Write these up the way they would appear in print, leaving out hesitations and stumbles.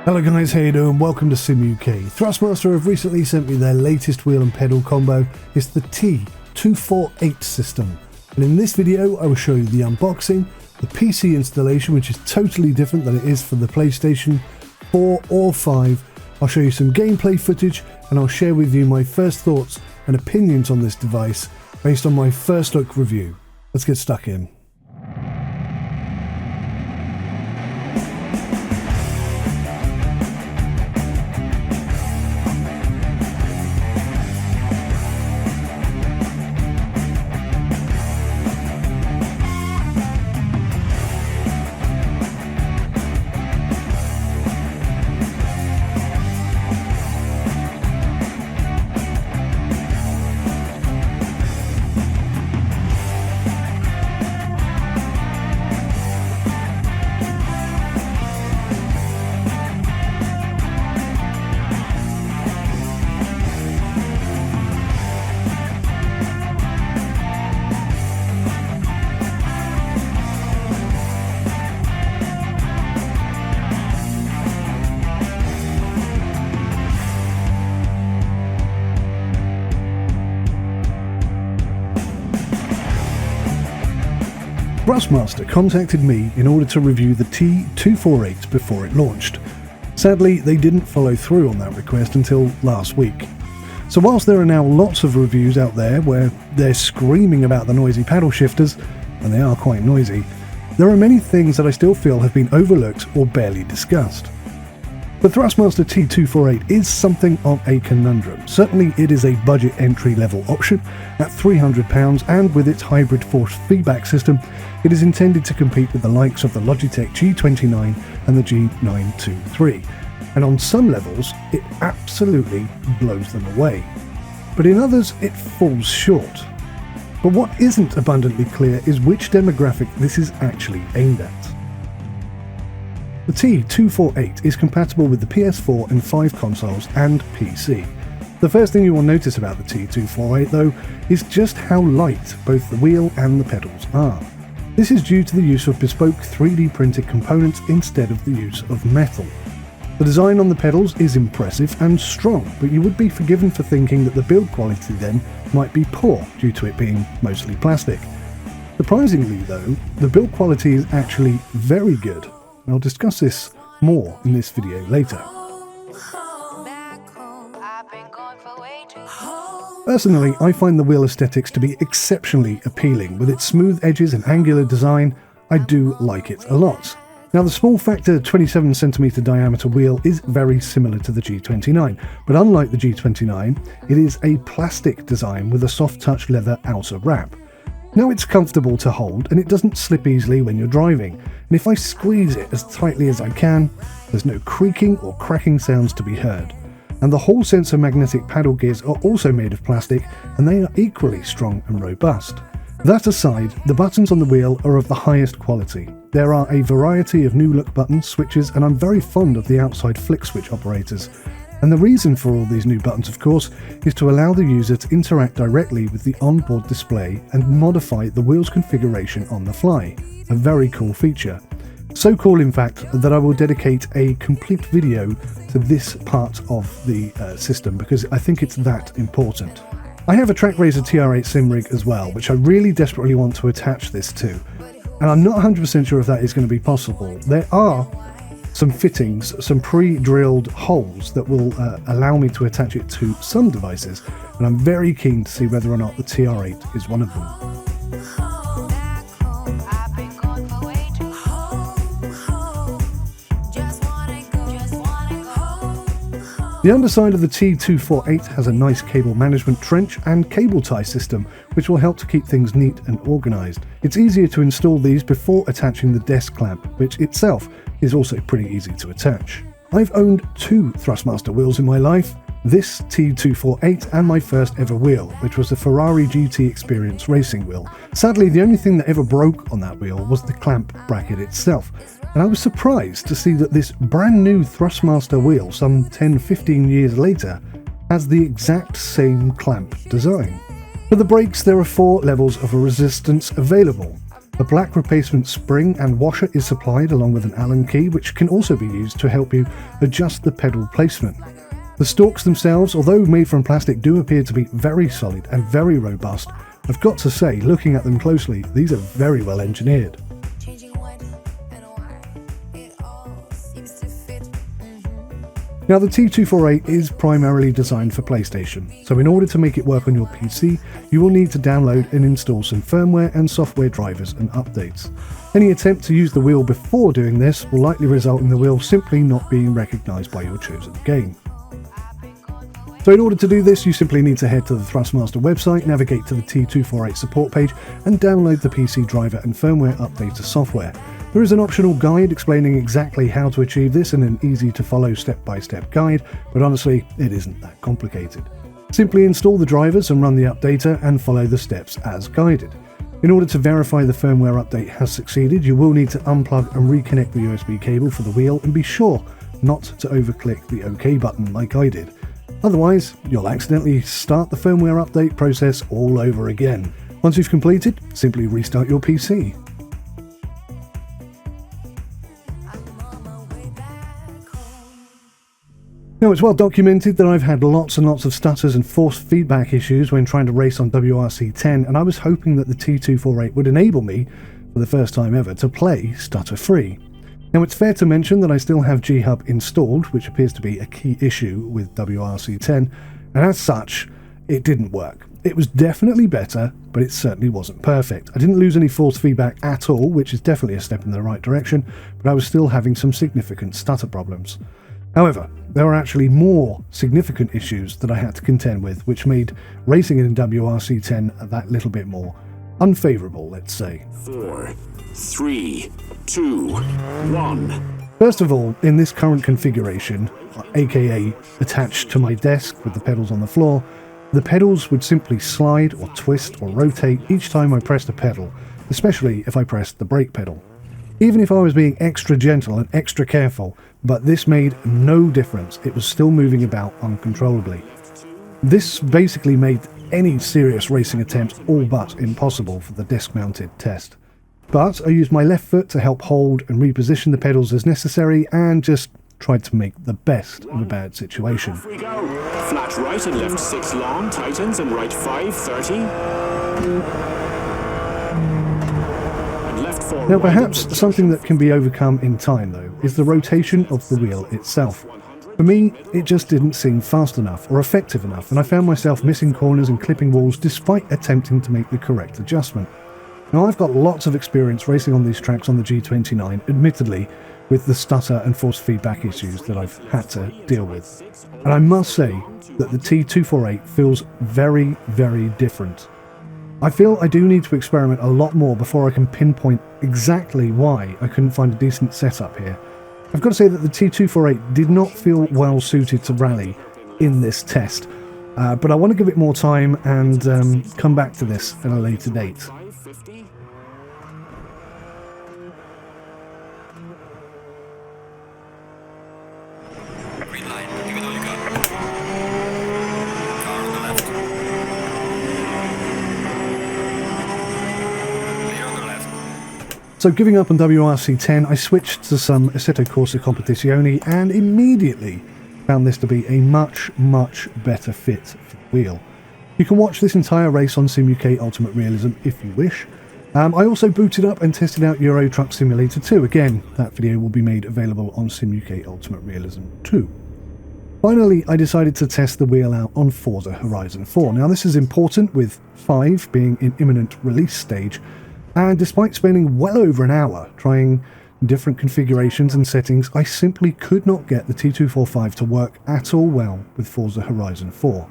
Hello guys, how you doing? Welcome to 𝐒𝐢𝐬 𝐔𝐊. Thrustmaster have recently sent me their latest wheel and pedal combo. It's the T248 system. And in this video I will show you the unboxing, the PC installation, which is totally different than it is for the PlayStation 4 or 5. I'll show you some gameplay footage and I'll share with you my first thoughts and opinions on this device based on my first look review. Let's get stuck in. Thrustmaster contacted me in order to review the T248 before it launched. Sadly, they didn't follow through on that request until last week. So whilst there are now lots of reviews out there where they're screaming about the noisy paddle shifters, and they are quite noisy, there are many things that I still feel have been overlooked or barely discussed. The Thrustmaster T248 is something of a conundrum. Certainly it is a budget entry-level option at £300, and with its hybrid force feedback system, it is intended to compete with the likes of the Logitech G29 and the G923. And on some levels, it absolutely blows them away. But in others, it falls short. But what isn't abundantly clear is which demographic this is actually aimed at. The T248 is compatible with the PS4 and 5 consoles and PC. The first thing you will notice about the T248 though is just how light both the wheel and the pedals are. This is due to the use of bespoke 3D printed components instead of the use of metal. The design on the pedals is impressive and strong, but you would be forgiven for thinking that the build quality then might be poor due to it being mostly plastic. Surprisingly though, the build quality is actually very good. I'll discuss this more in this video later. Personally, I find the wheel aesthetics to be exceptionally appealing. With its smooth edges and angular design, I do like it a lot. Now the small factor 27cm diameter wheel is very similar to the G29, but unlike the G29, it is a plastic design with a soft touch leather outer wrap. Now it's comfortable to hold and it doesn't slip easily when you're driving, and if I squeeze it as tightly as I can, there's no creaking or cracking sounds to be heard. And the Hall sensor magnetic paddle gears are also made of plastic, and they are equally strong and robust. That aside, the buttons on the wheel are of the highest quality. There are a variety of new look buttons, switches, and I'm very fond of the outside flick switch operators. And the reason for all these new buttons, of course, is to allow the user to interact directly with the onboard display and modify the wheel's configuration on the fly. A very cool feature. So cool, in fact, that I will dedicate a complete video to this part of the system because I think it's that important. I have a TrackRazor TR8 sim rig as well, which I really desperately want to attach this to. And I'm not 100% sure if that is going to be possible. There are some fittings, some pre-drilled holes that will allow me to attach it to some devices, and I'm very keen to see whether or not the TR8 is one of them. The underside of the T248 has a nice cable management trench and cable tie system, which will help to keep things neat and organised. It's easier to install these before attaching the desk clamp, which itself is also pretty easy to attach. I've owned two Thrustmaster wheels in my life, this T248 and my first ever wheel, which was the Ferrari GT Experience racing wheel. Sadly, the only thing that ever broke on that wheel was the clamp bracket itself, and I was surprised to see that this brand new Thrustmaster wheel, some 10-15 years later, has the exact same clamp design. For the brakes, there are 4 levels of resistance available. A black replacement spring and washer is supplied along with an Allen key, which can also be used to help you adjust the pedal placement. The stalks themselves, although made from plastic, do appear to be very solid and very robust. I've got to say, looking at them closely, these are very well engineered. Now, the T248 is primarily designed for PlayStation, so in order to make it work on your PC, you will need to download and install some firmware and software drivers and updates. Any attempt to use the wheel before doing this will likely result in the wheel simply not being recognised by your chosen game. So in order to do this, you simply need to head to the Thrustmaster website, navigate to the T248 support page, and download the PC driver and firmware updater software. There is an optional guide explaining exactly how to achieve this in an easy-to-follow step-by-step guide, but honestly, it isn't that complicated. Simply install the drivers and run the updater and follow the steps as guided. In order to verify the firmware update has succeeded, you will need to unplug and reconnect the USB cable for the wheel, and be sure not to overclick the OK button like I did. Otherwise, you'll accidentally start the firmware update process all over again. Once you've completed, simply restart your PC. Now, it's well documented that I've had lots and lots of stutters and force feedback issues when trying to race on WRC10, and I was hoping that the T248 would enable me, for the first time ever, to play stutter-free. Now, it's fair to mention that I still have 𝐔𝐊 installed, which appears to be a key issue with WRC10, and as such, it didn't work. It was definitely better, but it certainly wasn't perfect. I didn't lose any force feedback at all, which is definitely a step in the right direction, but I was still having some significant stutter problems. However, there were actually more significant issues that I had to contend with, which made racing in WRC10 that little bit more unfavourable, let's say. 4, 3, 2, 1. First of all, in this current configuration, aka attached to my desk with the pedals on the floor, the pedals would simply slide or twist or rotate each time I pressed a pedal, especially if I pressed the brake pedal. Even if I was being extra gentle and extra careful, but this made no difference, it was still moving about uncontrollably. This basically made any serious racing attempt all but impossible for the disc-mounted test. But I used my left foot to help hold and reposition the pedals as necessary, and just tried to make the best of a bad situation. Off we go. Flat right and left 6 long, tightens, and right 5, 30. And left 4. Now, perhaps something that can be overcome in time, though, is the rotation of the wheel itself. For me, it just didn't seem fast enough or effective enough, and I found myself missing corners and clipping walls despite attempting to make the correct adjustment. Now, I've got lots of experience racing on these tracks on the G29, admittedly, with the stutter and force feedback issues that I've had to deal with. And I must say that the T248 feels very, very different. I feel I do need to experiment a lot more before I can pinpoint exactly why I couldn't find a decent setup here. I've got to say that the T248 did not feel well suited to rally in this test, but I want to give it more time and come back to this at a later date. So giving up on WRC10, I switched to some 𝐒𝐈 𝐸𝐶𝐿 Competizione and immediately found this to be a much, much better fit for the wheel. You can watch this entire race on Sim UK Ultimate Realism if you wish. I also booted up and tested out Euro Truck Simulator 2. Again, that video will be made available on Sim UK Ultimate Realism 2. Finally, I decided to test the wheel out on Forza Horizon 4. Now, this is important, with 5 being in imminent release stage. And despite spending well over an hour trying different configurations and settings, I simply could not get the T245 to work at all well with Forza Horizon 4.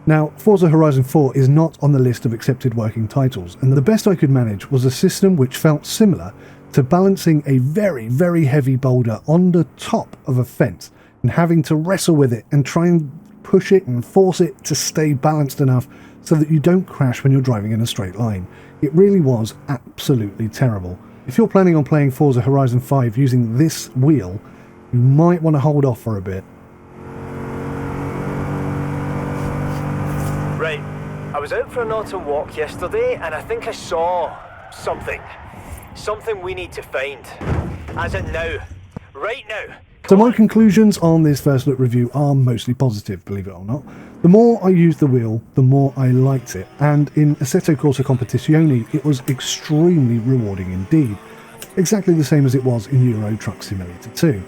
Now, Forza Horizon 4 is not on the list of accepted working titles, and the best I could manage was a system which felt similar to balancing a very, very heavy boulder on the top of a fence and having to wrestle with it and try and push it and force it to stay balanced enough so that you don't crash when you're driving in a straight line. It really was absolutely terrible. If you're planning on playing Forza Horizon 5 using this wheel, you might want to hold off for a bit. Right, I was out for an autumn walk yesterday and I think I saw something. Something we need to find. As in now. Right now. So my conclusions on this first look review are mostly positive, believe it or not. The more I used the wheel, the more I liked it, and in Assetto Corsa Competizione it was extremely rewarding indeed. Exactly the same as it was in Euro Truck Simulator 2.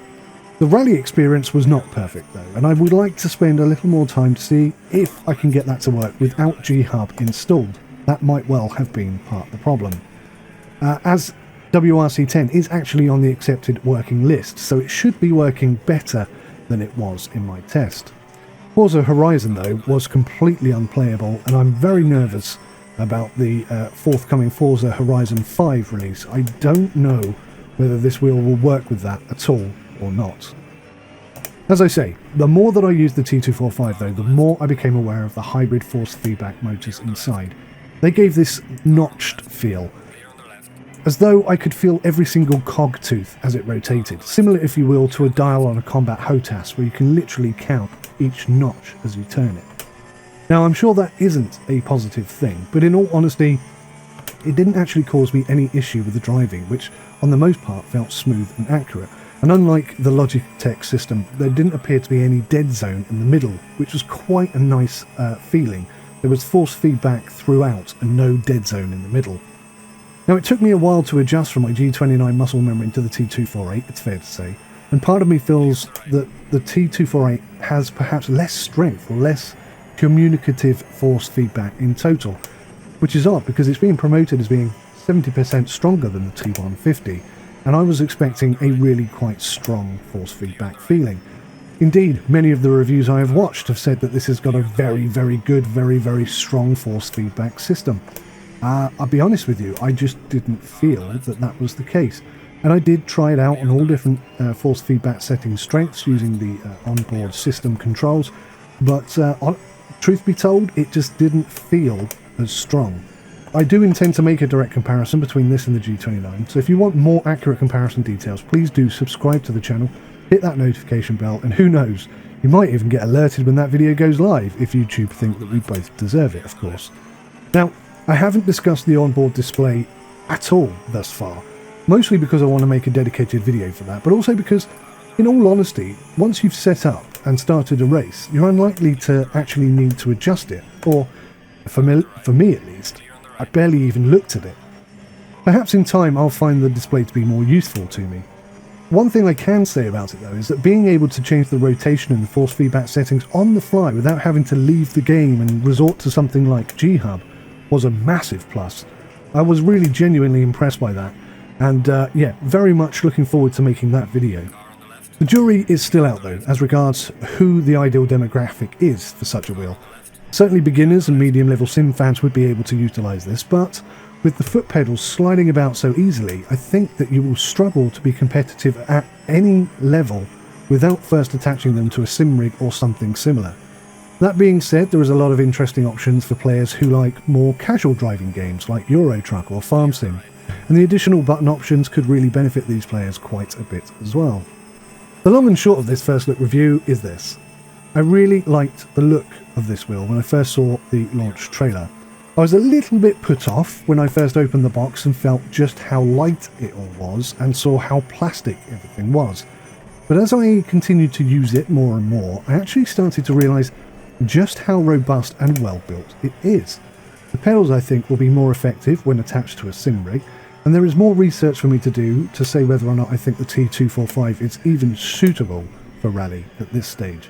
The rally experience was not perfect though, and I would like to spend a little more time to see if I can get that to work without 𝐔𝐻 installed. That might well have been part of the problem. As WRC10 is actually on the accepted working list, so it should be working better than it was in my test. 𝐒𝐢𝐦 𝐔𝐿 though was completely unplayable, and I'm very nervous about the forthcoming 𝐿𝐴 Horizon 5 release. I don't know whether this wheel will work with that at all or not. As I say, the more that I used the T245 though, the more I became aware of the hybrid force feedback motors inside. They gave this notched feel, as though I could feel every single cog tooth as it rotated, similar if you will to a dial on a combat HOTAS where you can literally count each notch as you turn it. Now I'm sure that isn't a positive thing, but in all honesty it didn't actually cause me any issue with the driving, which on the most part felt smooth and accurate, and unlike the Logitech system there didn't appear to be any dead zone in the middle, which was quite a nice feeling. There was force feedback throughout and no dead zone in the middle. Now it took me a while to adjust from my G29 muscle memory to the T248, it's fair to say, and part of me feels that the T248 has perhaps less strength or less communicative force feedback in total, which is odd because it's being promoted as being 70% stronger than the T150, and I was expecting a really quite strong force feedback feeling. Indeed, many of the reviews I have watched have said that this has got a very, very good, very, very strong force feedback system. I'll be honest with you, I just didn't feel that that was the case. And I did try it out on all different force feedback setting strengths using the onboard system controls, but truth be told, it just didn't feel as strong. I do intend to make a direct comparison between this and the G29, so if you want more accurate comparison details, please do subscribe to the channel, hit that notification bell, and who knows, you might even get alerted when that video goes live, if YouTube think that we both deserve it, of course. Now, I haven't discussed the onboard display at all thus far, mostly because I want to make a dedicated video for that, but also because, in all honesty, once you've set up and started a race, you're unlikely to actually need to adjust it, or, for me at least, I barely even looked at it. Perhaps in time I'll find the display to be more useful to me. One thing I can say about it though is that being able to change the rotation and the force feedback settings on the fly without having to leave the game and resort to something like 𝐔𝐻 was a massive plus. I was really genuinely impressed by that, and yeah, very much looking forward to making that video. The jury is still out though as regards who the ideal demographic is for such a wheel. Certainly beginners and medium level sim fans would be able to utilise this, but with the foot pedals sliding about so easily, I think that you will struggle to be competitive at any level without first attaching them to a sim rig or something similar. That being said, there is a lot of interesting options for players who like more casual driving games like Euro Truck or Farm Sim, and the additional button options could really benefit these players quite a bit as well. The long and short of this first look review is this. I really liked the look of this wheel when I first saw the launch trailer. I was a little bit put off when I first opened the box and felt just how light it all was and saw how plastic everything was. But as I continued to use it more and more, I actually started to realise just how robust and well built it is. The pedals I think will be more effective when attached to a sim rig, and there is more research for me to do to say whether or not I think the T245 is even suitable for rally at this stage.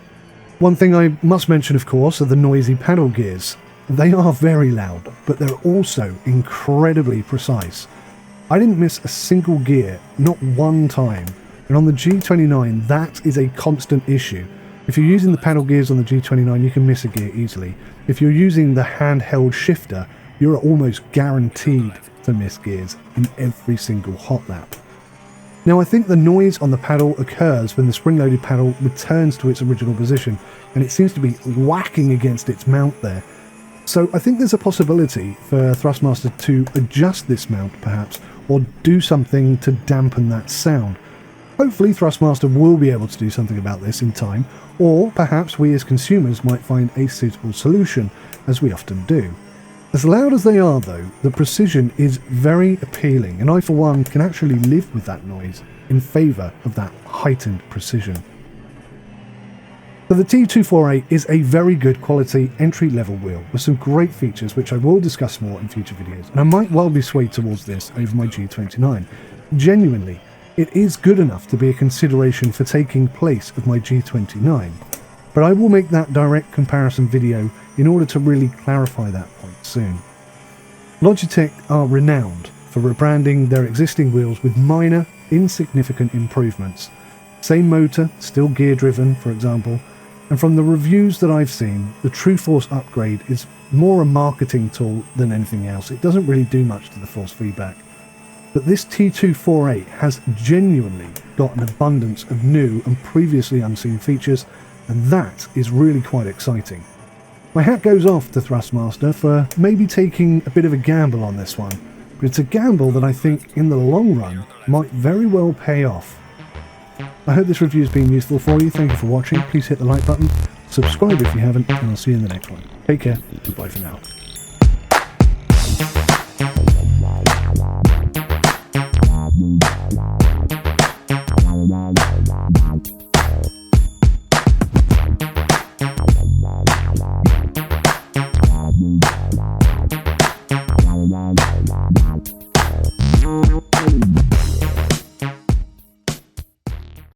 One thing I must mention of course are the noisy paddle gears. They are very loud, but they're also incredibly precise. I didn't miss a single gear, not one time, and on the G29 that is a constant issue. If you're using the paddle gears on the G29 you can miss a gear easily. If you're using the handheld shifter, you're almost guaranteed to miss gears in every single hot lap. Now I think the noise on the paddle occurs when the spring-loaded paddle returns to its original position, and it seems to be whacking against its mount there. So I think there's a possibility for Thrustmaster to adjust this mount perhaps, or do something to dampen that sound. Hopefully Thrustmaster will be able to do something about this in time, or perhaps we as consumers might find a suitable solution, as we often do. As loud as they are though, the precision is very appealing, and I for one can actually live with that noise in favour of that heightened precision. So the T248 is a very good quality entry-level wheel with some great features which I will discuss more in future videos, and I might well be swayed towards this over my G29. Genuinely, it is good enough to be a consideration for taking place of my G29, but I will make that direct comparison video in order to really clarify that point soon. Logitech are renowned for rebranding their existing wheels with minor, insignificant improvements. Same motor, still gear driven, for example, and from the reviews that I've seen, the True Force upgrade is more a marketing tool than anything else. It doesn't really do much to the force feedback. But this T248 has genuinely got an abundance of new and previously unseen features, and that is really quite exciting. My hat goes off to Thrustmaster for maybe taking a bit of a gamble on this one, but it's a gamble that I think in the long run might very well pay off. I hope this review has been useful for you. Thank you for watching. Please hit the like button, subscribe if you haven't, and I'll see you in the next one. Take care, goodbye for now.